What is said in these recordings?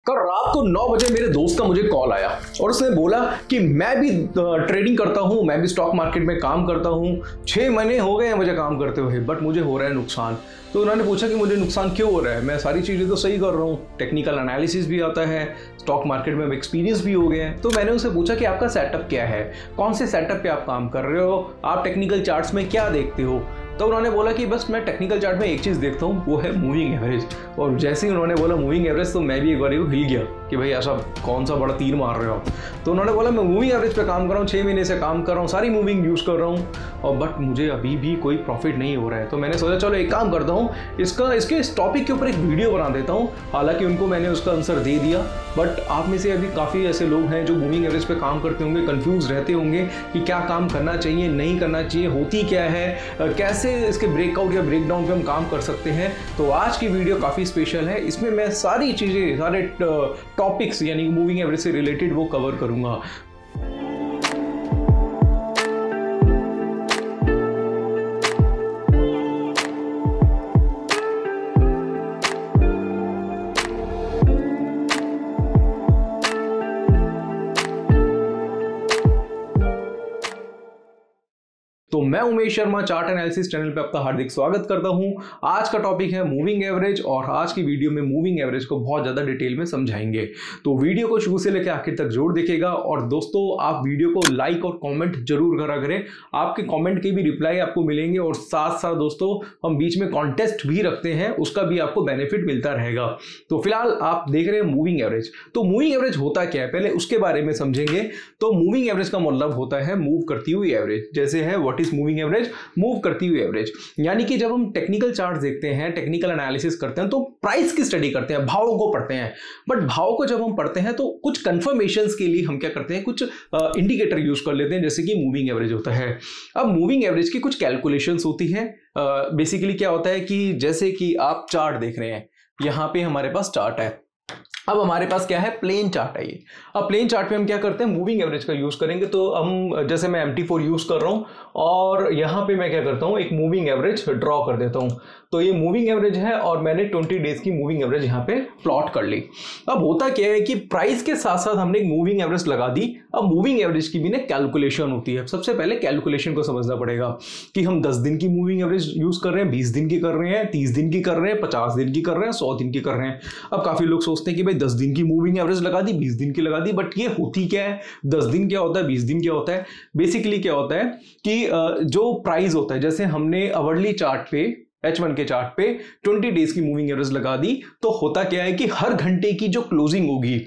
कल रात को 9 बजे मेरे दोस्त का मुझे कॉल आया और उसने बोला कि मैं भी ट्रेडिंग करता हूँ, मैं भी स्टॉक मार्केट में काम करता हूँ, 6 महीने हो गए हैं मुझे काम करते हुए, बट मुझे हो रहा है नुकसान। तो उन्होंने पूछा कि मुझे नुकसान क्यों हो रहा है, मैं सारी चीज़ें तो सही कर रहा हूँ, टेक्निकल एनालिसिस भी आता है, स्टॉक मार्केट में एक्सपीरियंस भी हो गए हैं। तो मैंने उनसे पूछा कि आपका सेटअप क्या है, कौन से सेटअप पे आप काम कर रहे हो, आप टेक्निकल चार्ट्स में क्या देखते हो। तो उन्होंने बोला कि बस मैं टेक्निकल चार्ट में एक चीज़ देखता हूँ, वो है मूविंग एवरेज। और जैसे ही उन्होंने बोला मूविंग एवरेज तो मैं भी एक बार हिल गया कि भाई ऐसा कौन सा बड़ा तीर मार रहे हो आप। तो उन्होंने बोला मैं मूविंग एवरेज पे काम कर रहा हूँ, 6 महीने से काम कर रहा हूँ, सारी मूविंग यूज़ कर रहा हूँ और बट मुझे अभी भी कोई प्रॉफिट नहीं हो रहा है। तो मैंने सोचा चलो एक काम करता हूँ, इसके इस टॉपिक के ऊपर एक वीडियो बना देता हूँ। हालांकि उनको मैंने उसका आंसर दे दिया, बट आप में से अभी काफ़ी ऐसे लोग हैं जो मूविंग एवरेज पे काम करते होंगे, कंफ्यूज रहते होंगे कि क्या काम करना चाहिए, नहीं करना चाहिए, होती क्या है, कैसे इसके ब्रेकआउट या ब्रेकडाउन पे हम काम कर सकते हैं। तो आज की वीडियो काफ़ी स्पेशल है, इसमें मैं सारी चीज़ें, सारे टॉपिक्स यानी मूविंग एवरेज से रिलेटेड वो कवर करूँगा। तो मैं Umesh Sharma chart analysis channel पे आपका हार्दिक स्वागत करता हूं। आज का टॉपिक है मूविंग एवरेज और आज की वीडियो में मूविंग एवरेज को बहुत ज़्यादा डिटेल में समझाएंगे। तो वीडियो को शुरू से लेकर आखिर तक जरूर देखिएगा और दोस्तों आप वीडियो को लाइक और कमेंट जरूर करा करें, आपके कमेंट के भी रिप्लाई आपको मिलेंगे और साथ साथ दोस्तों हम बीच में कॉन्टेस्ट भी रखते हैं, उसका भी आपको बेनिफिट मिलता रहेगा। तो फिलहाल आप देख रहे हैं मूविंग एवरेज। तो मूविंग एवरेज होता क्या है पहले उसके बारे में समझेंगे। तो मूविंग एवरेज का मतलब होता है मूव करती हुई एवरेज। जैसे है what is moving average, move करती हुई एवरेज। यानी कि जब हम टेक्निकल चार्ट देखते हैं, टेक्निकल एनालिसिस करते हैं तो प्राइस की स्टडी करते हैं, भावों को पढ़ते हैं। बट भाव को जब हम पढ़ते हैं तो कुछ कंफर्मेशंस के लिए हम क्या करते हैं, कुछ इंडिकेटर यूज कर लेते हैं, जैसे कि मूविंग एवरेज होता है। अब मूविंग एवरेज की कुछ कैलकुलेशंस होती है। बेसिकली क्या होता है कि जैसे कि आप चार्ट देख रहे हैं, यहां पे हमारे पास चार्ट है। अब हमारे पास क्या है, प्लेन चार्ट है ये। अब प्लेन चार्ट पे हम क्या करते हैं, मूविंग एवरेज का यूज करेंगे। तो हम जैसे मैं MT4 यूज कर रहा हूं और यहां पे मैं क्या करता हूं, एक मूविंग एवरेज ड्रॉ कर देता हूं। तो ये मूविंग एवरेज है और मैंने 20 डेज की मूविंग एवरेज यहाँ पे प्लॉट कर ली। अब होता क्या है कि प्राइस के साथ साथ हमने एक मूविंग एवरेज लगा दी। अब मूविंग एवरेज की भी ना कैलकुलेशन होती है। सबसे पहले कैलकुलेशन को समझना पड़ेगा कि हम 10 दिन की मूविंग एवरेज यूज कर रहे हैं, 20 दिन की कर रहे हैं, 30 दिन की कर रहे हैं, 50 दिन की कर रहे हैं, 100 दिन की कर रहे हैं। अब काफी लोग सोचते हैं कि भाई 10 दिन की मूविंग एवरेज लगा दी, 20 दिन की लगा दी, बट ये होती क्या है, 10 दिन क्या होता है, 20 दिन क्या होता है। बेसिकली क्या होता है कि जो प्राइस होता है, जैसे हमने आवरली चार्ट पे H1 के चार्ट पे 20 डेज की मूविंग एवरेज लगा दी, तो होता क्या है कि हर घंटे की जो क्लोजिंग होगी,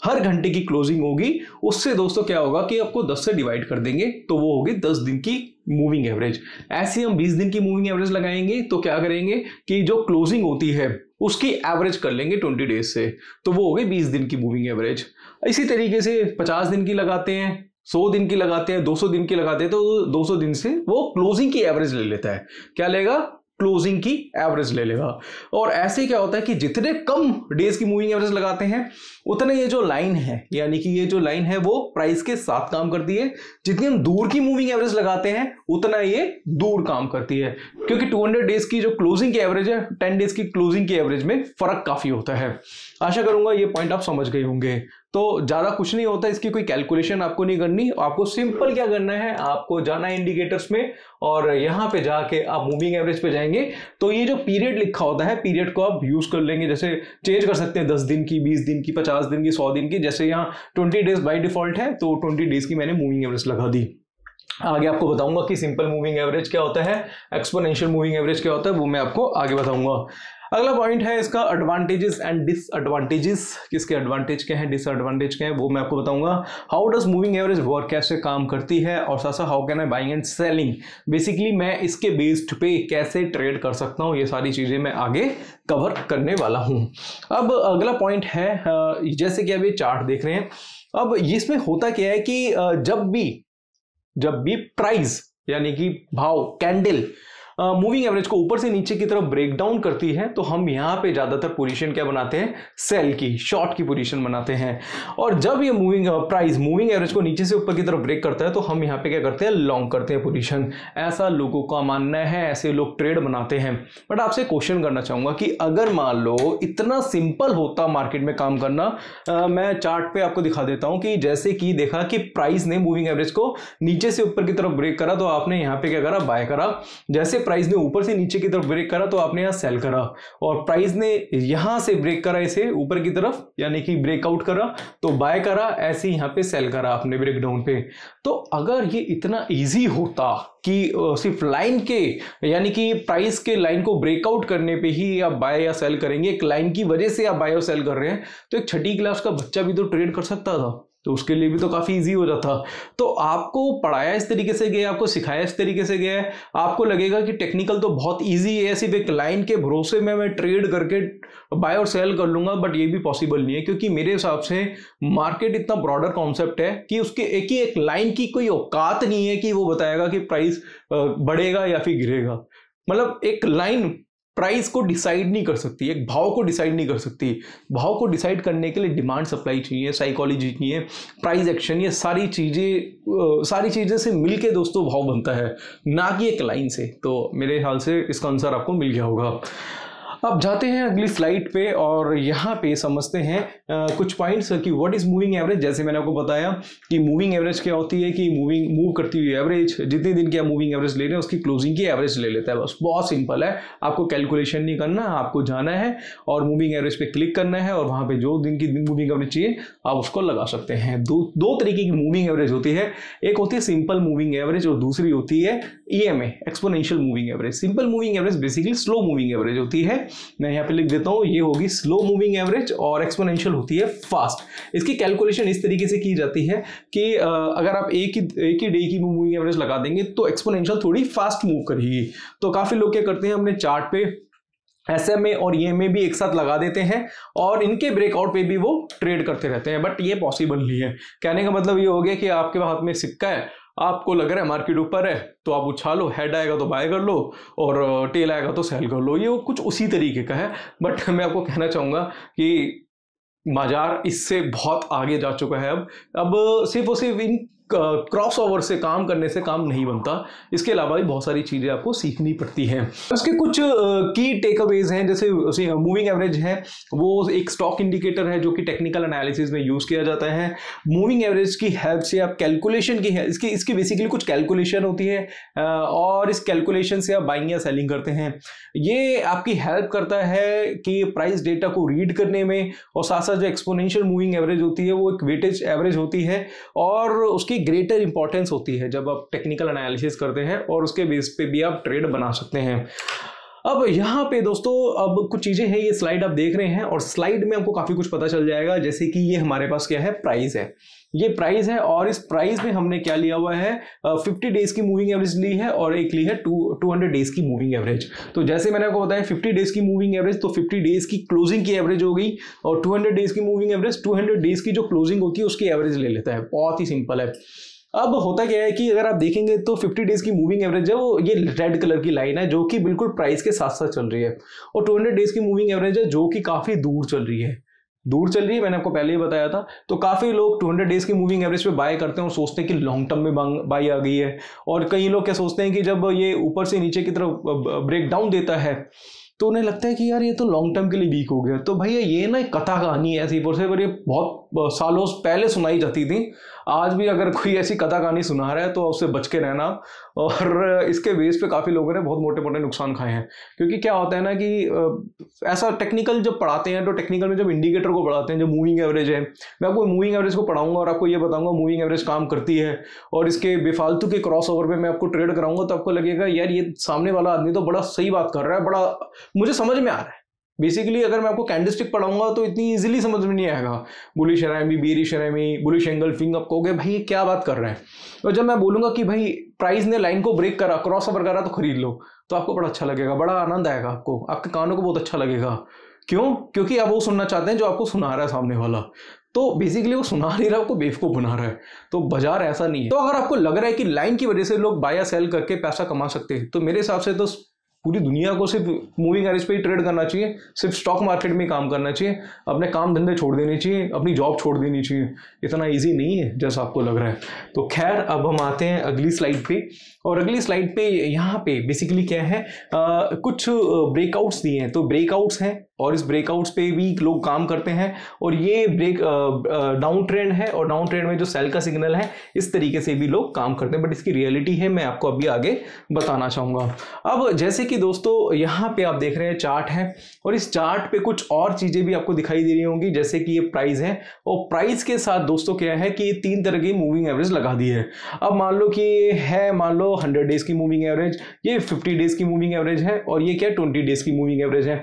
हर घंटे की क्लोजिंग होगी, उससे दोस्तों क्या होगा कि आपको 10 से डिवाइड कर देंगे तो वो होगी 10 दिन की मूविंग एवरेज। ऐसे हम 20 दिन की मूविंग एवरेज लगाएंगे तो क्या करेंगे कि जो क्लोजिंग होती है उसकी एवरेज कर लेंगे 20 डेज से, तो वो हो गई 20 दिन की मूविंग एवरेज। इसी तरीके से 50 दिन की लगाते हैं, 100 दिन की लगाते हैं, 200 दिन की लगाते हैं, तो 200 दिन से वो क्लोजिंग की एवरेज ले लेता है। क्या लेगा, क्लोजिंग की एवरेज ले लेगा। और ऐसे क्या होता है कि जितने कम डेज की मूविंग एवरेज लगाते हैं उतने ये जो लाइन है, यानी कि ये जो लाइन है वो प्राइस के साथ काम करती है। जितनी हम दूर की मूविंग एवरेज लगाते हैं उतना ये दूर काम करती है, क्योंकि 200 डेज की जो क्लोजिंग की एवरेज है, 10 डेज की क्लोजिंग की एवरेज में फर्क काफी होता है। आशा करूंगा ये पॉइंट आप समझ गए होंगे। तो ज्यादा कुछ नहीं होता, इसकी कोई कैलकुलेशन आपको नहीं करनी। आपको सिंपल क्या करना है, आपको जाना है इंडिकेटर्स में और यहां पे जाके आप मूविंग एवरेज पे जाएंगे तो ये जो पीरियड लिखा होता है, पीरियड को आप यूज कर लेंगे। जैसे चेंज कर सकते हैं 10 दिन की, 20 दिन की, 50 दिन की, 100 दिन की। जैसे यहाँ 20 डेज बाय डिफॉल्ट है तो 20 डेज की मैंने मूविंग एवरेज लगा दी। आगे आपको बताऊंगा कि सिंपल मूविंग एवरेज क्या होता है, एक्सपोनेंशियल मूविंग एवरेज क्या होता है, वो मैं आपको आगे बताऊंगा। अगला पॉइंट है इसका एडवांटेजेस एंड डिसएडवांटेजेस। किसके एडवांटेज क्या है, डिसएडवांटेज क्या है, वो मैं आपको बताऊंगा। How does moving average work, कैसे काम करती है, और साथ साथ how can I buying and selling, basically मैं इसके बेस्ड पे कैसे ट्रेड कर सकता हूँ, ये सारी चीजें मैं आगे कवर करने वाला हूँ। अब अगला पॉइंट है, जैसे कि अब ये चार्ट देख रहे हैं, अब इसमें होता क्या है कि जब भी प्राइस यानी कि भाव, कैंडल मूविंग एवरेज को ऊपर से नीचे की तरफ ब्रेक डाउन करती है तो हम यहाँ पे ज्यादातर पोजीशन क्या बनाते हैं, सेल की, शॉर्ट की पोजीशन बनाते हैं। और जब ये मूविंग एवरेज को नीचे से ऊपर की तरफ ब्रेक करता है तो हम यहाँ पे क्या करते हैं, लॉन्ग करते हैं पोजीशन। ऐसा लोगों का मानना है, ऐसे लोग ट्रेड बनाते हैं। बट आपसे क्वेश्चन करना चाहूंगा कि अगर मान लो इतना सिंपल होता मार्केट में काम करना, मैं चार्ट पे आपको दिखा देता हूं कि जैसे कि देखा कि प्राइस ने मूविंग एवरेज को नीचे से ऊपर की तरफ ब्रेक करा तो आपने यहां पे क्या करा, बाय करा। जैसे प्राइस ने ऊपर से नीचे की तरफ ब्रेक करा तो आपने यहां सेल करा, और प्राइस ने यहां से ब्रेक करा इसे ऊपर की तरफ, यानी कि ब्रेकआउट करा तो बाय करा, ऐसे यहां पे सेल करा आपने ब्रेकडाउन पे। तो अगर ये इतना इजी होता कि सिर्फ लाइन के, यानी कि प्राइस के लाइन को ब्रेकआउट करने पे ही आप बाय या सेल करेंगे, एक लाइन की वजह से आप बाय और सेल कर रहे हैं, तो एक छठी क्लास का बच्चा भी तो ट्रेड कर सकता था, तो उसके लिए भी तो काफी इजी हो जाता। तो आपको पढ़ाया इस तरीके से गया, आपको सिखाया इस तरीके से गया है, आपको लगेगा कि टेक्निकल तो बहुत इजी है, सिर्फ एक लाइन के भरोसे में मैं ट्रेड करके बाय और सेल कर लूंगा। बट ये भी पॉसिबल नहीं है, क्योंकि मेरे हिसाब से मार्केट इतना ब्रॉडर कॉन्सेप्ट है कि उसके एक लाइन की कोई औकात नहीं है कि वो बताएगा कि प्राइस बढ़ेगा या फिर गिरेगा। मतलब एक लाइन प्राइस को डिसाइड नहीं कर सकती, एक भाव को डिसाइड नहीं कर सकती। भाव को डिसाइड करने के लिए डिमांड सप्लाई चाहिए, साइकोलॉजी चाहिए, प्राइस एक्शन, ये सारी चीजें से मिलके दोस्तों भाव बनता है, ना कि एक लाइन से। तो मेरे ख्याल से इसका आंसर आपको मिल गया होगा। अब जाते हैं अगली स्लाइड पे और यहाँ पे समझते हैं कुछ पॉइंट्स कि व्हाट इज मूविंग एवरेज। जैसे मैंने आपको बताया कि मूविंग एवरेज क्या होती है, कि मूव करती हुई एवरेज, जितने दिन की आप मूविंग एवरेज ले रहे हैं उसकी क्लोजिंग की एवरेज ले लेता है। बस बहुत सिंपल है, आपको कैलकुलेशन नहीं करना, आपको जाना है और मूविंग एवरेज पे क्लिक करना है और वहाँ पे जो दिन की मूविंग एवरेज चाहिए आप उसको लगा सकते हैं। दो तरीके की मूविंग एवरेज होती है, एक होती है सिंपल मूविंग एवरेज और दूसरी होती है EMA, exponential moving average. Simple moving average basically slow moving average होती है, मैं यहाँ पे लिख देता हूँ, ये होगी स्लो मूविंग एवरेज, और एक्सपोनेंशियल होती है फास्ट। इसकी कैलकुलेशन इस तरीके से की जाती है कि अगर आप एक ही डे की मूविंग एवरेज लगा देंगे तो एक्सपोनेंशियल थोड़ी फास्ट मूव करेगी। तो काफी लोग क्या करते हैं, अपने चार्ट पे SMA और EMA भी एक साथ लगा देते हैं और इनके ब्रेकआउट पे भी वो ट्रेड करते रहते हैं। बट ये पॉसिबल नहीं है। कहने का मतलब ये हो गया कि आपके हाथ में सिक्का है, आपको लग रहा है मार्केट ऊपर है तो आप उछालो, हेड आएगा तो बाय कर लो और टेल आएगा तो सेल कर लो। ये कुछ उसी तरीके का है। बट मैं आपको कहना चाहूंगा कि बाजार इससे बहुत आगे जा चुका है। अब सिर्फ और सिर्फ इन क्रॉस ओवर से काम करने से काम नहीं बनता, इसके अलावा भी बहुत सारी चीजें आपको सीखनी पड़ती हैं। उसके कुछ की टेकअवेज हैं, जैसे मूविंग एवरेज है वो एक स्टॉक इंडिकेटर है जो कि टेक्निकल एनालिसिस में यूज किया जाता है। मूविंग एवरेज की हेल्प से आप कैलकुलेशन की है, इसकी बेसिकली कुछ कैलकुलेशन होती है और इस कैलकुलेशन से आप बाइंग या सेलिंग करते हैं। ये आपकी हेल्प करता है कि प्राइस डेटा को रीड करने में, और साथ साथ जो एक्सपोनेंशियल मूविंग एवरेज होती है वो एक वेटेज एवरेज होती है और उसकी ग्रेटर इंपॉर्टेंस होती है जब आप टेक्निकल एनालिसिस करते हैं, और उसके बेस पे भी आप ट्रेड बना सकते हैं। अब यहाँ पे दोस्तों अब कुछ चीजें हैं, ये स्लाइड आप देख रहे हैं और स्लाइड में आपको काफी कुछ पता चल जाएगा। जैसे कि ये हमारे पास क्या है, प्राइस है, ये प्राइस है और इस प्राइस में हमने क्या लिया हुआ है, 50 डेज की मूविंग एवरेज ली है और एक ली है 200 डेज की मूविंग एवरेज। तो जैसे मैंने आपको बताया 50 डेज की मूविंग एवरेज, तो 50 डेज की क्लोजिंग की एवरेज हो गई, और 200 डेज की मूविंग एवरेज 200 डेज की जो क्लोजिंग होती है उसकी एवरेज ले लेता है। बहुत ही सिंपल है। अब होता क्या है कि अगर आप देखेंगे तो 50 डेज की मूविंग एवरेज है वो ये रेड कलर की लाइन है जो कि बिल्कुल प्राइस के साथ साथ चल रही है, और 200 डेज की मूविंग एवरेज है जो कि काफी दूर चल रही है, मैंने आपको पहले ही बताया था। तो काफी लोग 200 डेज की मूविंग एवरेज पे बाय करते हैं और सोचते हैं कि लॉन्ग टर्म में बाय आ गई है, और कई लोग क्या सोचते हैं कि जब ये ऊपर से नीचे की तरफ ब्रेक डाउन देता है तो उन्हें लगता है कि यार ये तो लॉन्ग टर्म के लिए वीक हो गया। तो भैया ये ना एक कथा कहानी है ऐसी, पर ये बहुत सालों पहले सुनाई जाती थी। आज भी अगर कोई ऐसी कथा कहानी सुना रहा है तो उससे बच के रहना, और इसके बेस पे काफ़ी लोगों ने बहुत मोटे मोटे नुकसान खाए हैं। क्योंकि क्या होता है ना कि ऐसा टेक्निकल जब पढ़ाते हैं तो टेक्निकल में जब इंडिकेटर को पढ़ाते हैं, जो मूविंग एवरेज है, मैं आपको मूविंग एवरेज को पढ़ाऊंगा और आपको ये बताऊंगा मूविंग एवरेज काम करती है, और इसके बेफालतू के क्रॉस ओवर पे मैं आपको ट्रेड कराऊंगा तो आपको लगेगा यार ये सामने वाला आदमी तो बड़ा सही बात कर रहा है, बड़ा मुझे समझ में आ रहा है। बेसिकली अगर मैं आपको कैंडलस्टिक पढ़ाऊंगा तो इतनी इजीली समझ में नहीं आएगा। बुलिश एरएमबी, बेरिश एरएमबी, बुलिश एंगल्फिंग, आप कहोगे भाई ये क्या बात कर रहे हैं। और जब मैं बोलूंगा कि भाई प्राइस ने लाइन को ब्रेक करा, क्रॉस ओवर करा तो खरीद लो, तो आपको बड़ा अच्छा लगेगा, बड़ा आनंद आएगा, आपको आपके कानों को बहुत अच्छा लगेगा। क्यों? क्योंकि आप वो सुनना चाहते हैं जो आपको सुना रहा है सामने वाला। तो बेसिकली वो सुना नहीं रहा, आपको बेवकूफ बना रहा है। तो बाजार ऐसा नहीं है। तो अगर आपको लग रहा है कि लाइन की वजह से लोग बाय या सेल करके पैसा कमा सकते हैं, तो मेरे हिसाब से तो पूरी दुनिया को सिर्फ मूविंग एवरेज पे ही ट्रेड करना चाहिए, सिर्फ स्टॉक मार्केट में काम करना चाहिए, अपने काम धंधे छोड़ देने चाहिए, अपनी जॉब छोड़ देनी चाहिए। इतना इजी नहीं है जैसा आपको लग रहा है। तो खैर अब हम आते हैं अगली स्लाइड पे, और अगली स्लाइड पे यहाँ पे बेसिकली क्या है, कुछ ब्रेकआउट्स दिए हैं। तो ब्रेकआउट्स हैं और इस ब्रेकआउट्स पे भी लोग काम करते हैं, और ये ब्रेक डाउन ट्रेंड है, और डाउन ट्रेंड में जो सेल का सिग्नल है इस तरीके से भी लोग काम करते हैं, बट इसकी रियलिटी है मैं आपको अभी आगे बताना चाहूँगा। अब जैसे कि दोस्तों यहाँ पे आप देख रहे हैं चार्ट है, और इस चार्ट पे कुछ और चीज़ें भी आपको दिखाई दे रही होंगी, जैसे कि ये प्राइस है, और प्राइस के साथ दोस्तों क्या है कि ये 3 तरह की मूविंग एवरेज लगा दी है। अब मान लो कि ये है, मान लो 100 डेज की मूविंग एवरेज, ये 50 डेज की मूविंग एवरेज है, और ये क्या 20 डेज की मूविंग एवरेज है।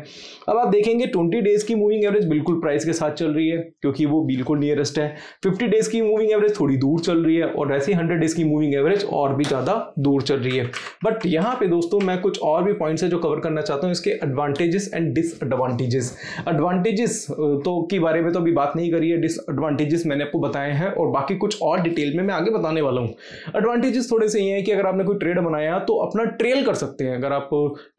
अब आप देखेंगे 20 डेज की मूविंग एवरेज बिल्कुल प्राइस के साथ चल रही है, क्योंकि वो बिल्कुल नियरेस्ट है। 50 डेज की मूविंग एवरेज थोड़ी दूर चल रही है, और वैसे 100 डेज की मूविंग एवरेज और भी ज़्यादा दूर चल रही है। बट यहाँ पे दोस्तों मैं कुछ और भी पॉइंट्स है जो कवर करना चाहता हूँ, इसके एडवांटेजेस एंड डिसएडवांटेजेस। एडवांटेजेस तो के बारे में तो अभी बात नहीं करी है, डिसएडवांटेजेस मैंने आपको बताए हैं, और बाकी कुछ और डिटेल में मैं आगे बताने वाला हूँ। एडवांटेजेस थोड़े से ये हैं कि अगर आपने कोई ट्रेड बनाया तो अपना ट्रेल कर सकते हैं, अगर आप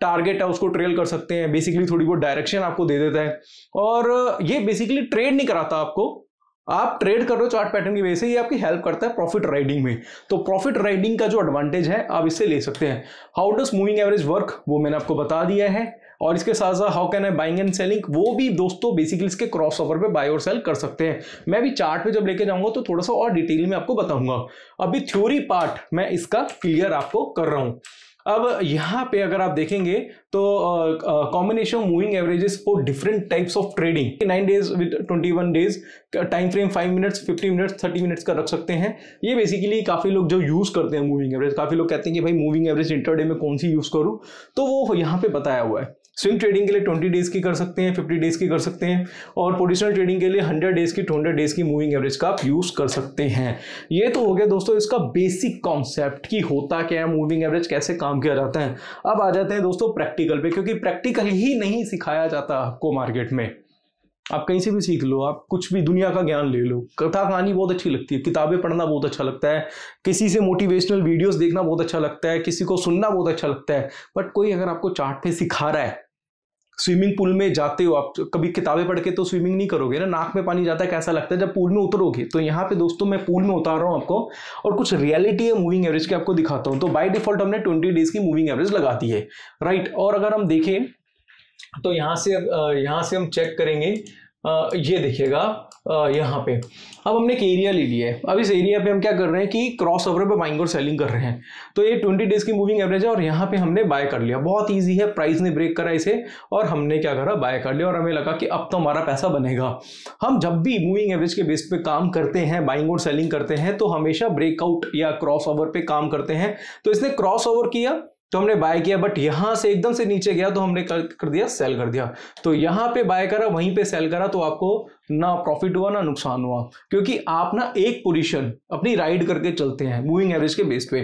टारगेट है उसको ट्रेल कर सकते हैं, बेसिकली थोड़ी बहुत डायरेक्शन आपको दे देता है, और ये बेसिकली ट्रेड नहीं कराता आपको, आप ट्रेड कर रहे हो चार्ट पैटर्न की वजह से, ये आपकी हेल्प करता है प्रॉफिट राइडिंग में। तो प्रॉफिट राइडिंग का जो एडवांटेज है आप इससे ले सकते हैं। How does moving average work वो मैंने आपको बता दिया है, और इसके साथ साथ how can I buying and selling वो भी दोस्तों बेसिकली इसके क्रॉस ओवर पे बाय और सेल कर सकते हैं। मैं भी चार्ट पे जब लेके जाऊंगा तो थोड़ा सा और डिटेल में आपको बताऊंगा, अभी थ्योरी पार्ट मैं इसका क्लियर आपको कर रहा हूं। अब यहाँ पे अगर आप देखेंगे तो combination moving averages for different types of trading, 9 days with 21 days, time frame 5 minutes, 50 minutes, 30 minutes का रख सकते हैं। ये बेसिकली काफ़ी लोग जो यूज़ करते हैं मूविंग एवरेज, काफ़ी लोग कहते हैं कि भाई मूविंग एवरेज इंटरडे में कौन सी यूज़ करूँ, तो वो यहाँ पे बताया हुआ है। स्विंग ट्रेडिंग के लिए 20 डेज की कर सकते हैं, 50 डेज की कर सकते हैं, और पोजिशनल ट्रेडिंग के लिए 100 डेज की, 200 डेज की मूविंग एवरेज का आप यूज कर सकते हैं। ये तो हो गया दोस्तों इसका बेसिक कॉन्सेप्ट कि होता क्या है, मूविंग एवरेज कैसे काम किया जाता है। अब आ जाते हैं दोस्तों प्रैक्टिकल पे, क्योंकि प्रैक्टिकल ही नहीं सिखाया जाता आपको मार्केट में। आप कहीं से भी सीख लो, आप कुछ भी दुनिया का ज्ञान ले लो, कथा कहानी बहुत अच्छी लगती है, किताबें पढ़ना बहुत अच्छा लगता है, किसी से मोटिवेशनल वीडियोस देखना बहुत अच्छा लगता है, किसी को सुनना बहुत अच्छा लगता है, बट कोई अगर आपको चार्ट पे सिखा रहा है, स्विमिंग पूल में जाते हो आप, कभी किताबें पढ़ के तो स्विमिंग नहीं करोगे ना, नाक में पानी जाता है कैसा लगता है जब पूल में उतरोगे। तो यहाँ पे दोस्तों मैं पूल में उतार रहा हूँ आपको, और कुछ रियलिटी है मूविंग एवरेज की आपको दिखाता हूँ। तो बाय डिफॉल्ट हमने 20 डेज की मूविंग एवरेज लगा दी है, राइट। और अगर हम देखें तो यहाँ से हम चेक करेंगे, ये देखिएगा यहाँ पे अब हमने एक एरिया ले लिया है। अब इस एरिया पे हम क्या कर रहे हैं कि क्रॉस ओवर पे बाइंग और सेलिंग कर रहे हैं। तो ये 20 डेज की मूविंग एवरेज है, और यहाँ पे हमने बाय कर लिया, बहुत इजी है, प्राइस ने ब्रेक करा इसे और हमने क्या करा, बाय कर लिया, और हमें लगा कि अब तो हमारा पैसा बनेगा। हम जब भी मूविंग एवरेज के बेस पे काम करते हैं, बाइंग और सेलिंग करते हैं, तो हमेशा ब्रेकआउट या क्रॉस ओवर पे काम करते हैं। तो इसने क्रॉस ओवर किया तो हमने बाय किया, बट यहां से एकदम से नीचे गया तो हमने कर दिया, सेल कर दिया। तो यहां पे बाय करा, वहीं पे सेल करा, तो आपको ना प्रॉफिट हुआ ना नुकसान हुआ, क्योंकि आप ना एक पोजीशन अपनी राइड करके चलते हैं मूविंग एवरेज के बेस पे।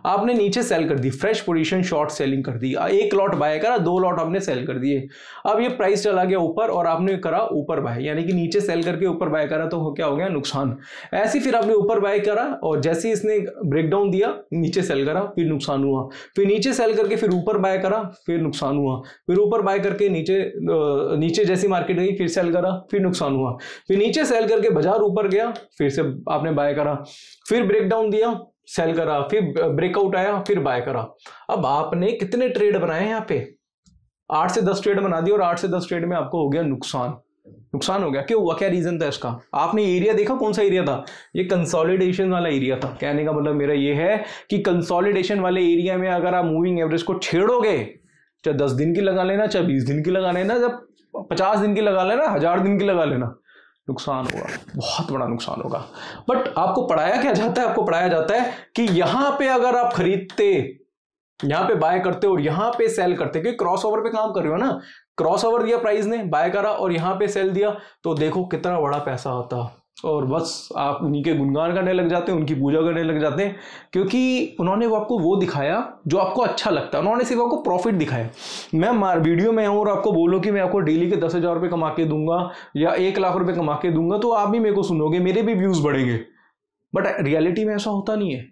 आपने नीचे सेल कर दी, फ्रेश पोजीशन शॉर्ट सेलिंग कर दी, एक लॉट बाय करा, 2 लॉट आपने सेल कर दिए। अब ये प्राइस चला गया ऊपर और आपने करा ऊपर बाय, यानी कि नीचे सेल करके ऊपर बाय करा, तो क्या हो गया, नुकसान। ऐसे फिर आपने ऊपर बाय करा और जैसे इसने ब्रेकडाउन दिया, नीचे सेल करा, फिर नुकसान हुआ, फिर नीचे सेल करके फिर ऊपर बाय करा, फिर नुकसान हुआ, फिर ऊपर बाय करके नीचे जैसी मार्केट गई फिर सेल करा, फिर नुकसान हुआ, फिर नीचे सेल करके बाजार ऊपर गया, फिर से आपने बाय करा, फिर ब्रेकडाउन दिया, सेल करा, फिर ब्रेकआउट आया, फिर बाय करा। अब आपने कितने ट्रेड बनाए यहाँ पे, 8 से 10 ट्रेड बना दिए, और 8 से 10 ट्रेड में आपको हो गया नुकसान हो गया। क्यों हुआ, क्या रीजन था इसका? आपने एरिया देखा, कौन सा एरिया था, ये कंसोलिडेशन वाला एरिया था। कहने का मतलब मेरा ये है कि कंसोलिडेशन वाले एरिया में अगर आप मूविंग एवरेज को छेड़ोगे, चाहे 10 दिन की लगा लेना, चाहे 20 दिन की लगा लेना, जब 50 दिन की लगा लेना, 1000 दिन की लगा लेना, नुकसान होगा, बहुत बड़ा नुकसान होगा। बट आपको पढ़ाया क्या जाता है, आपको पढ़ाया जाता है कि यहां पे अगर आप खरीदते, यहां पे बाय करते और यहां पे सेल करते, क्योंकि क्रॉस ओवर पे काम कर रहे हो ना, क्रॉस ओवर दिया प्राइस ने, बाय करा और यहां पे सेल दिया, तो देखो कितना बड़ा पैसा होता। और बस आप उन्हीं के गुणगान करने लग जाते हैं, उनकी पूजा करने लग जाते हैं, क्योंकि उन्होंने वो आपको वो दिखाया जो आपको अच्छा लगता है, उन्होंने सिर्फ आपको प्रॉफिट दिखाया। मैं वीडियो में आऊँ और आपको बोलो कि मैं आपको डेली के 10,000 रुपये कमा के दूंगा या 1 लाख रुपए कमा के दूंगा, तो आप भी मेरे को सुनोगे, मेरे भी व्यूज बढ़ेंगे, बट रियलिटी में ऐसा होता नहीं है।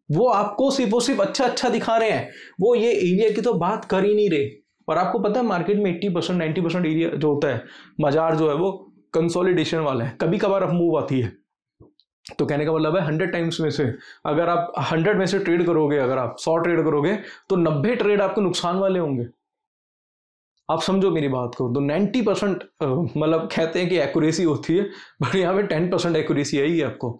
वो आपको वो सिर्फ अच्छा दिखा रहे हैं, वो ये एरिया की तो बात कर ही नहीं रहे। और आपको पता है मार्केट में 80% 90% एरिया जो होता है, बाजार जो है वो कंसोलिडेशन वाला है। कभी कभार अब मूव आती है, तो कहने का मतलब है 100 टाइम्स में से अगर आप 100 में से ट्रेड करोगे, अगर आप 100 ट्रेड करोगे तो 90 ट्रेड आपको नुकसान वाले होंगे। आप समझो मेरी बात को। तो 90% मतलब कहते हैं कि एक्यूरेसी होती है, बट यहाँ पे 10% एक्यूरेसी आई है आपको।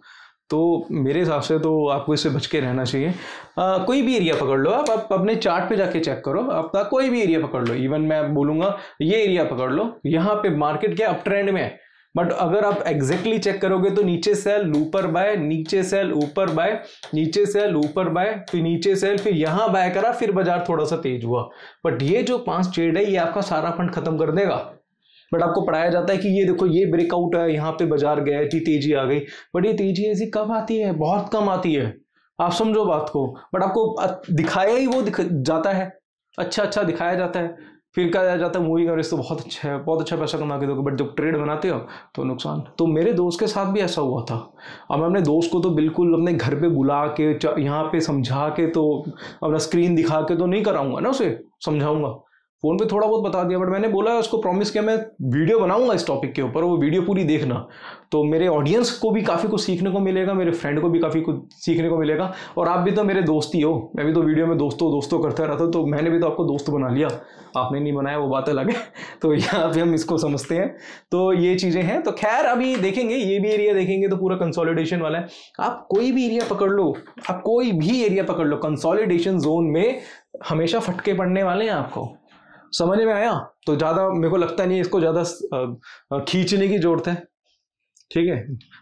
तो मेरे हिसाब से तो आपको इससे बच के रहना चाहिए। कोई भी एरिया पकड़ लो, आप अपने चार्ट पे जाके चेक करो, आपका कोई भी एरिया पकड़ लो। इवन मैं बोलूंगा ये एरिया पकड़ लो, यहाँ पे मार्केट क्या अप ट्रेंड में है, बट अगर आप एग्जैक्टली चेक करोगे तो नीचे सेल ऊपर बाय, नीचे सेल ऊपर बाय, नीचे सेल ऊपर बाय, फिर नीचे सेल, फिर यहां बाय करा, फिर बाजार थोड़ा सा तेज हुआ। बट ये जो 5 ट्रेड है ये आपका सारा फंड खत्म कर देगा। बट आपको पढ़ाया जाता है कि ये देखो ये ब्रेकआउट है, यहाँ पे बाजार गया, इतनी तेजी आ गई। बट ये तेजी ऐसी कब आती है? बहुत कम आती है। आप समझो बात को। बट आपको दिखाया ही वो जाता है, अच्छा दिखाया जाता है, फिर कहा जाता है मूविंग एवरेज तो बहुत अच्छा है, बहुत अच्छा पैसा कमा के दोगे, बट जब ट्रेड बनाते हो तो नुकसान। तो मेरे दोस्त के साथ भी ऐसा हुआ था। अब मैं अपने दोस्त को तो बिल्कुल अपने घर पे बुला के यहाँ पे समझा के तो अपना स्क्रीन दिखा के तो नहीं कराऊंगा ना, उसे समझाऊंगा। फोन पे थोड़ा बहुत बता दिया, बट मैंने बोला उसको, प्रॉमिस किया मैं वीडियो बनाऊंगा इस टॉपिक के ऊपर, वो वीडियो पूरी देखना। तो मेरे ऑडियंस को भी काफ़ी कुछ सीखने को मिलेगा, मेरे फ्रेंड को भी काफ़ी कुछ सीखने को मिलेगा। और आप भी तो मेरे दोस्त ही हो, मैं भी तो वीडियो में दोस्तों करता रहता हूँ, तो मैंने भी तो आपको दोस्त बना लिया, आपने नहीं बनाया वो बात अलग है। तो यहाँ पे हम इसको समझते हैं। तो ये चीज़ें हैं। तो खैर अभी देखेंगे, ये भी एरिया देखेंगे तो पूरा कंसोलिडेशन वाला है। आप कोई भी एरिया पकड़ लो, आप कोई भी एरिया पकड़ लो, कंसोलिडेशन जोन में हमेशा फटके पड़ने वाले हैं। आपको समझ में आया? तो ज़्यादा मेरे को लगता नहीं इसको ज़्यादा खींचने की जरूरत है, ठीक है?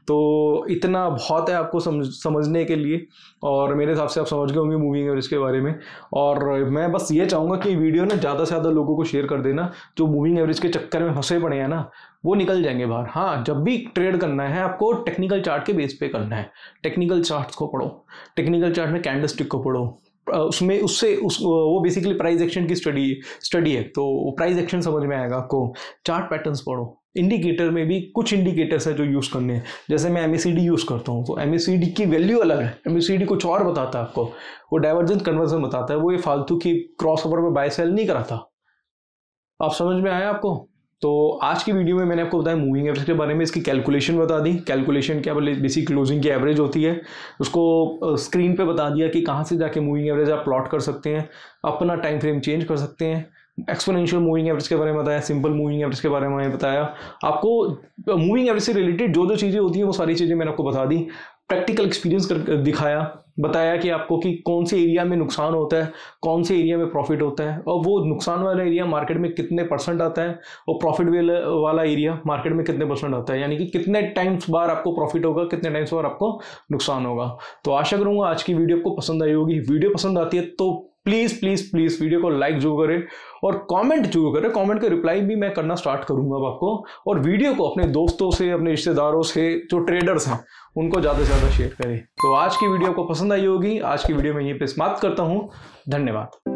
तो इतना बहुत है आपको समझने के लिए। और मेरे हिसाब से आप समझ गए होंगे मूविंग एवरेज के बारे में। और मैं बस ये चाहूँगा कि वीडियो ना ज़्यादा से ज़्यादा लोगों को शेयर कर देना। जो मूविंग एवरेज के चक्कर में फंसे पड़े हैं ना, वो निकल जाएंगे बाहर। हाँ, जब भी ट्रेड करना है आपको टेक्निकल चार्ट के बेस पे करना है। टेक्निकल चार्ट्स को पढ़ो, टेक्निकल चार्ट में कैंडलस्टिक को पढ़ो, उसमें वो बेसिकली प्राइस एक्शन की स्टडी है, तो प्राइस एक्शन समझ में आएगा आपको। चार्ट पैटर्न्स पढ़ो। इंडिकेटर में भी कुछ इंडिकेटर्स है जो यूज़ करने हैं। जैसे मैं MACD यूज़ करता हूँ, तो MACD की वैल्यू अलग है। MACD कुछ और बताता है आपको, वो डाइवर्जेंस कन्वर्जन बताता है, वो ये फालतू की क्रॉस ओवर में बाय सेल नहीं कराता। आप समझ में आया आपको? तो आज की वीडियो में मैंने आपको बताया मूविंग एवरेज के बारे में, इसकी कैलकुलेशन बता दी। कैलकुलेशन क्या बोले, बेसिक क्लोजिंग की एवरेज होती है, उसको स्क्रीन पे बता दिया कि कहाँ से जाके मूविंग एवरेज आप प्लॉट कर सकते हैं, अपना टाइम फ्रेम चेंज कर सकते हैं। एक्सपोनेंशियल मूविंग एवरेज के बारे में बताया, सिंपल मूविंग एवरेज के बारे में बताया। आपको मूविंग एवरेज से रिलेटेड जो चीज़ें होती हैं वो सारी चीज़ें मैंने आपको बता दी। प्रैक्टिकल एक्सपीरियंस कर दिखाया, बताया कि आपको कि कौन से एरिया में नुकसान होता है, कौन से एरिया में प्रॉफिट होता है, और वो नुकसान वाला एरिया मार्केट में कितने % आता है, और प्रॉफिट वाला एरिया मार्केट में कितने % आता है, यानी कि कितने टाइम्स बार आपको प्रॉफिट होगा, कितने टाइम्स बार आपको नुकसान होगा। तो आशा करूंगा आज की वीडियो आपको पसंद आई होगी। वीडियो पसंद आती है तो प्लीज़ प्लीज़ प्लीज़ वीडियो को लाइक जरूर करें और कमेंट जरूर करें। कमेंट का रिप्लाई भी मैं करना स्टार्ट करूंगा अब आपको। और वीडियो को अपने दोस्तों से, अपने रिश्तेदारों से, जो ट्रेडर्स हैं उनको ज़्यादा से ज़्यादा शेयर करें। तो आज की वीडियो को पसंद आई होगी। आज की वीडियो में यहीं पे समाप्त करता हूँ। धन्यवाद।